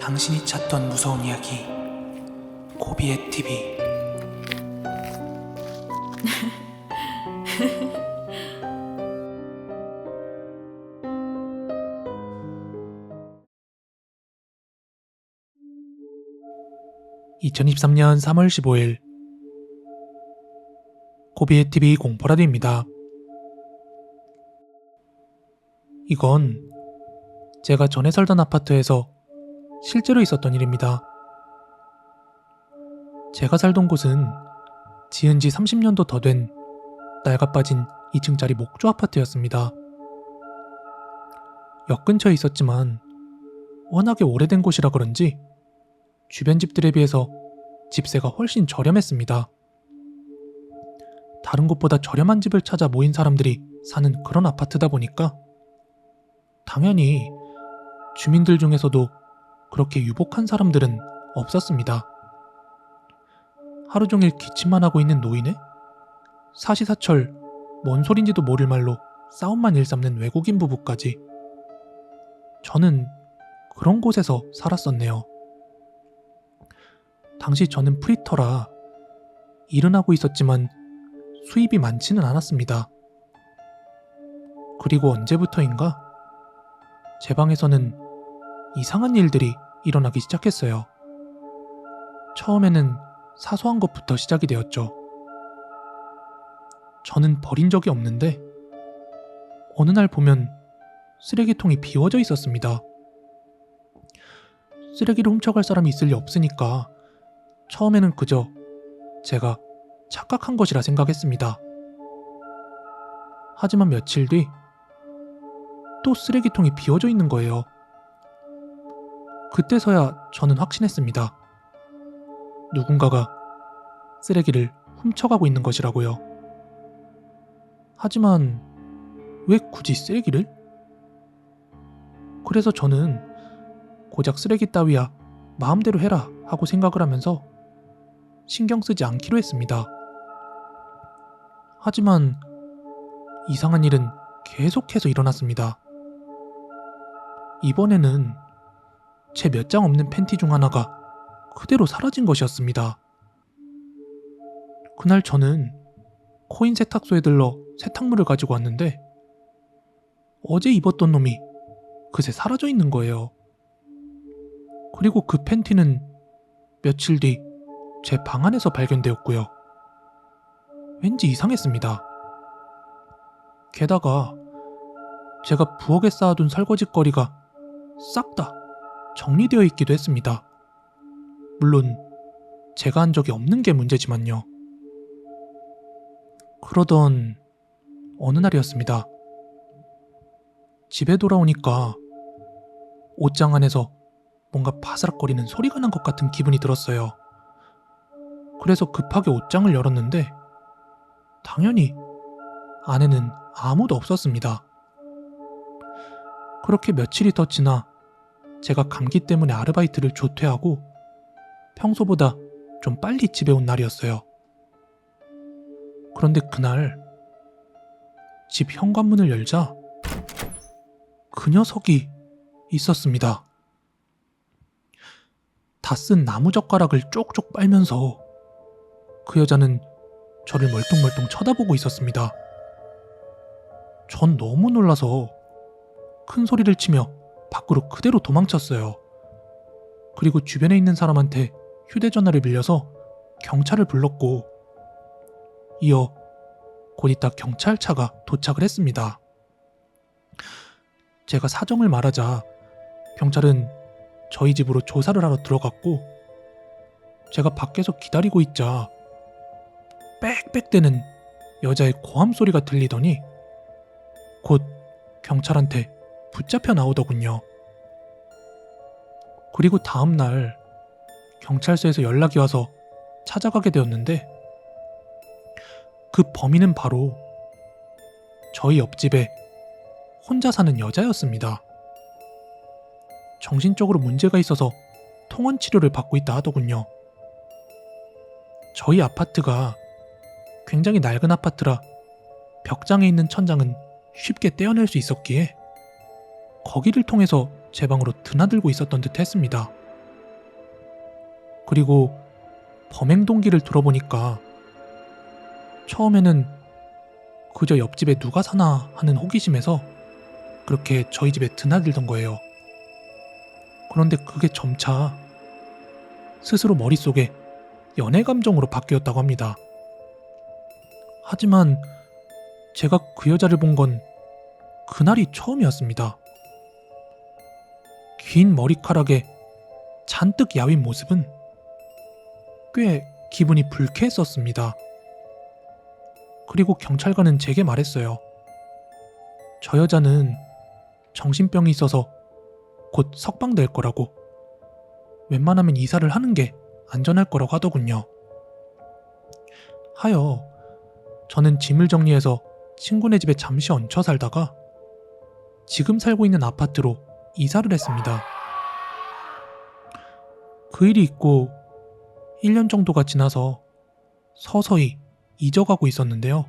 당신이 찾던 무서운 이야기 고비의 TV. (2023년 3월 15일) 고비의 TV 공포라디오입니다. 이건 제가 전에 살던 아파트에서 실제로 있었던 일입니다. 제가 살던 곳은 지은 지 30년도 더 된 낡아빠진 2층짜리 목조 아파트였습니다. 역 근처에 있었지만 워낙에 오래된 곳이라 그런지 주변 집들에 비해서 집세가 훨씬 저렴했습니다. 다른 곳보다 저렴한 집을 찾아 모인 사람들이 사는 그런 아파트다 보니까 당연히 주민들 중에서도 그렇게 유복한 사람들은 없었습니다. 하루 종일 기침만 하고 있는 노인에 사시사철 뭔 소린지도 모를 말로 싸움만 일삼는 외국인 부부까지. 저는 그런 곳에서 살았었네요. 당시 저는 프리터라 일은 하고 있었지만 수입이 많지는 않았습니다. 그리고 언제부터인가 제 방에서는 이상한 일들이 일어나기 시작했어요. 처음에는 사소한 것부터 시작이 되었죠. 저는 버린 적이 없는데 어느 날 보면 쓰레기통이 비워져 있었습니다. 쓰레기를 훔쳐갈 사람이 있을 리 없으니까 처음에는 그저 제가 착각한 것이라 생각했습니다. 하지만 며칠 뒤 또 쓰레기통이 비워져 있는 거예요. 그때서야 저는 확신했습니다. 누군가가 쓰레기를 훔쳐가고 있는 것이라고요. 하지만 왜 굳이 쓰레기를? 그래서 저는 고작 쓰레기 따위야 마음대로 해라 하고 생각을 하면서 신경 쓰지 않기로 했습니다. 하지만 이상한 일은 계속해서 일어났습니다. 이번에는 제 몇 장 없는 팬티 중 하나가 그대로 사라진 것이었습니다. 그날 저는 코인 세탁소에 들러 세탁물을 가지고 왔는데 어제 입었던 놈이 그새 사라져 있는 거예요. 그리고 그 팬티는 며칠 뒤 제 방 안에서 발견되었고요. 왠지 이상했습니다. 게다가 제가 부엌에 쌓아둔 설거지거리가 싹 다 정리되어 있기도 했습니다. 물론 제가 한 적이 없는 게 문제지만요. 그러던 어느 날이었습니다. 집에 돌아오니까 옷장 안에서 뭔가 바스락거리는 소리가 난 것 같은 기분이 들었어요. 그래서 급하게 옷장을 열었는데 당연히 안에는 아무도 없었습니다. 그렇게 며칠이 더 지나 제가 감기 때문에 아르바이트를 조퇴하고 평소보다 좀 빨리 집에 온 날이었어요. 그런데 그날 집 현관문을 열자 그 녀석이 있었습니다. 다 쓴 나무젓가락을 쪽쪽 빨면서 그 여자는 저를 멀뚱멀뚱 쳐다보고 있었습니다. 전 너무 놀라서 큰 소리를 치며 밖으로 그대로 도망쳤어요. 그리고 주변에 있는 사람한테 휴대전화를 빌려서 경찰을 불렀고 이어 곧 있다 경찰차가 도착을 했습니다. 제가 사정을 말하자 경찰은 저희 집으로 조사를 하러 들어갔고 제가 밖에서 기다리고 있자 빽빽대는 여자의 고함 소리가 들리더니 곧 경찰한테 붙잡혀 나오더군요. 그리고 다음날 경찰서에서 연락이 와서 찾아가게 되었는데 그 범인은 바로 저희 옆집에 혼자 사는 여자였습니다. 정신적으로 문제가 있어서 통원 치료를 받고 있다 하더군요. 저희 아파트가 굉장히 낡은 아파트라 벽장에 있는 천장은 쉽게 떼어낼 수 있었기에 거기를 통해서 제 방으로 드나들고 있었던 듯 했습니다. 그리고 범행 동기를 들어보니까 처음에는 그저 옆집에 누가 사나 하는 호기심에서 그렇게 저희 집에 드나들던 거예요. 그런데 그게 점차 스스로 머릿속에 연애 감정으로 바뀌었다고 합니다. 하지만 제가 그 여자를 본 건 그날이 처음이었습니다. 긴 머리카락에 잔뜩 야윈 모습은 꽤 기분이 불쾌했었습니다. 그리고 경찰관은 제게 말했어요. 저 여자는 정신병이 있어서 곧 석방될 거라고, 웬만하면 이사를 하는 게 안전할 거라고 하더군요. 하여 저는 짐을 정리해서 친구네 집에 잠시 얹혀 살다가 지금 살고 있는 아파트로 이사를 했습니다. 그 일이 있고 1년 정도가 지나서 서서히 잊어가고 있었는데요.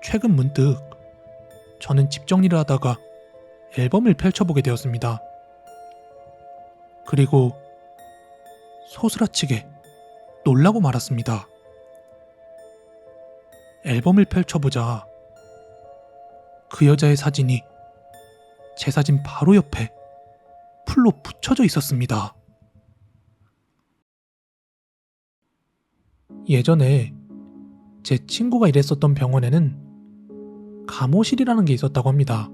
최근 문득 저는 집 정리를 하다가 앨범을 펼쳐보게 되었습니다. 그리고 소스라치게 놀라고 말았습니다. 앨범을 펼쳐보자 그 여자의 사진이 제 사진 바로 옆에 풀로 붙여져 있었습니다. 예전에 제 친구가 일했었던 병원에는 감호실이라는 게 있었다고 합니다.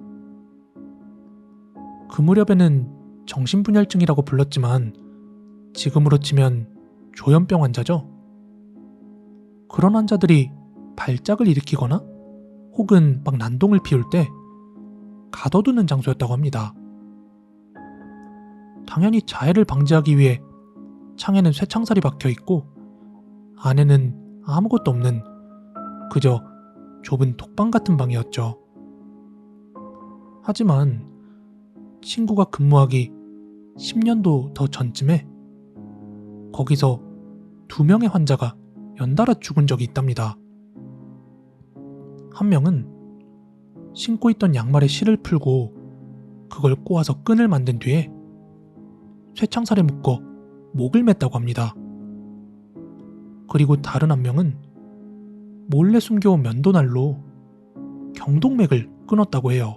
그 무렵에는 정신분열증이라고 불렀지만 지금으로 치면 조현병 환자죠. 그런 환자들이 발작을 일으키거나 혹은 막 난동을 피울 때 가둬두는 장소였다고 합니다. 당연히 자해를 방지하기 위해 창에는 쇠창살이 박혀 있고 안에는 아무것도 없는 그저 좁은 독방 같은 방이었죠. 하지만 친구가 근무하기 10년도 더 전쯤에 거기서 2명의 환자가 연달아 죽은 적이 있답니다. 한 명은 신고 있던 양말에 실을 풀고 그걸 꼬아서 끈을 만든 뒤에 쇠창살에 묶어 목을 맸다고 합니다. 그리고 다른 한 명은 몰래 숨겨온 면도날로 경동맥을 끊었다고 해요.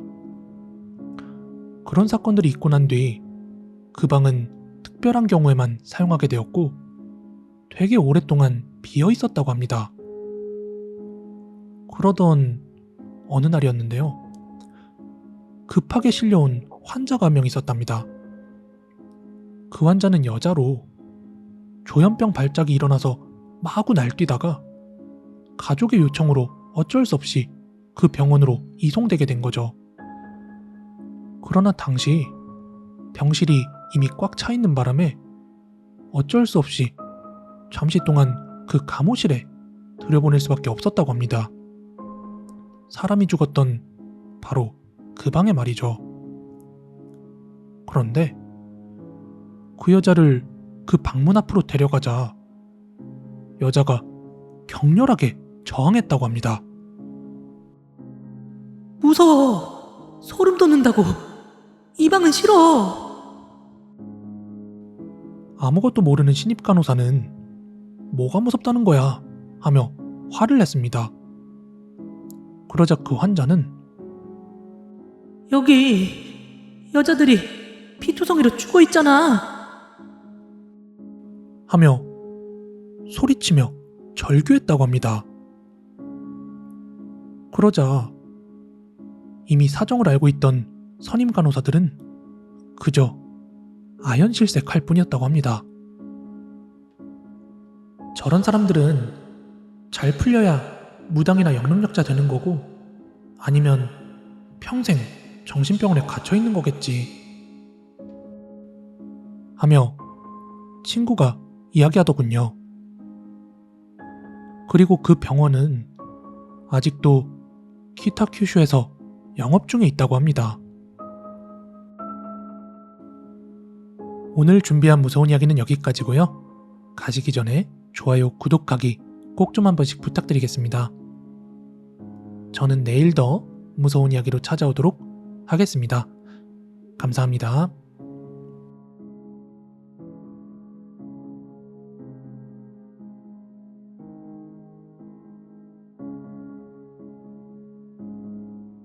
그런 사건들이 있고 난 뒤 그 방은 특별한 경우에만 사용하게 되었고 되게 오랫동안 비어 있었다고 합니다. 그러던 어느 날이었는데요. 급하게 실려온 환자가 한 명 있었답니다. 그 환자는 여자로 조현병 발작이 일어나서 마구 날뛰다가 가족의 요청으로 어쩔 수 없이 그 병원으로 이송되게 된 거죠. 그러나 당시 병실이 이미 꽉 차 있는 바람에 어쩔 수 없이 잠시 동안 그 감호실에 들여보낼 수밖에 없었다고 합니다. 사람이 죽었던 바로 그 방에 말이죠. 그런데 그 여자를 그 방문 앞으로 데려가자 여자가 격렬하게 저항했다고 합니다. 무서워. 소름 돋는다고. 이 방은 싫어. 아무것도 모르는 신입 간호사는 뭐가 무섭다는 거야 하며 화를 냈습니다. 그러자 그 환자는 여기 여자들이 피투성이로 죽어 있잖아. 하며 소리치며 절규했다고 합니다. 그러자 이미 사정을 알고 있던 선임 간호사들은 그저 아연실색할 뿐이었다고 합니다. 저런 사람들은 잘 풀려야 무당이나 영능력자 되는 거고 아니면 평생 정신병원에 갇혀 있는 거겠지 하며 친구가 이야기하더군요. 그리고 그 병원은 아직도 키타큐슈에서 영업 중에 있다고 합니다. 오늘 준비한 무서운 이야기는 여기까지고요. 가시기 전에 좋아요, 구독하기 꼭 좀 한 번씩 부탁드리겠습니다. 저는 내일 더 무서운 이야기로 찾아오도록 하겠습니다. 감사합니다.